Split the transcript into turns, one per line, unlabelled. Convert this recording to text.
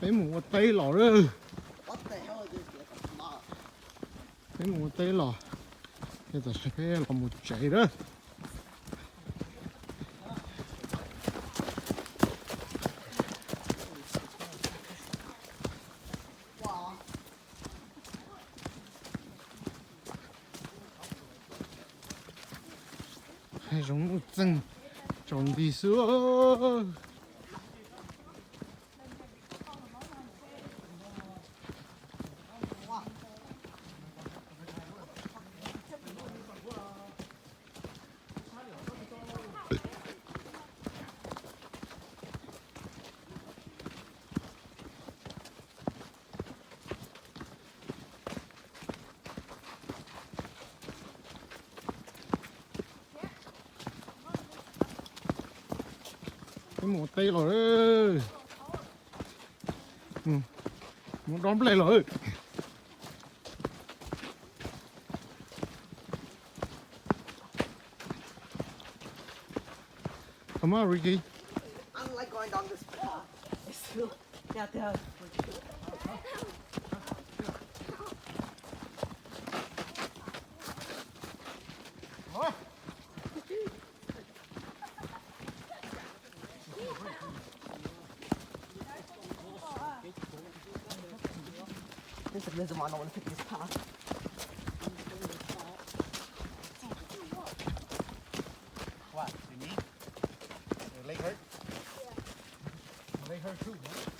俾我低落啦！What
the hell is this? It's a mob.
俾我低落，你就食俾落木仔啦。
哇！
还用种地树。một tay rồi một đón lại rồi come on Ricky.
I don't like going down this path. It's too down. There's a lizard man. I want to take this path.
What? You need? Your leg hurt? Yeah. Your leg hurt too, huh?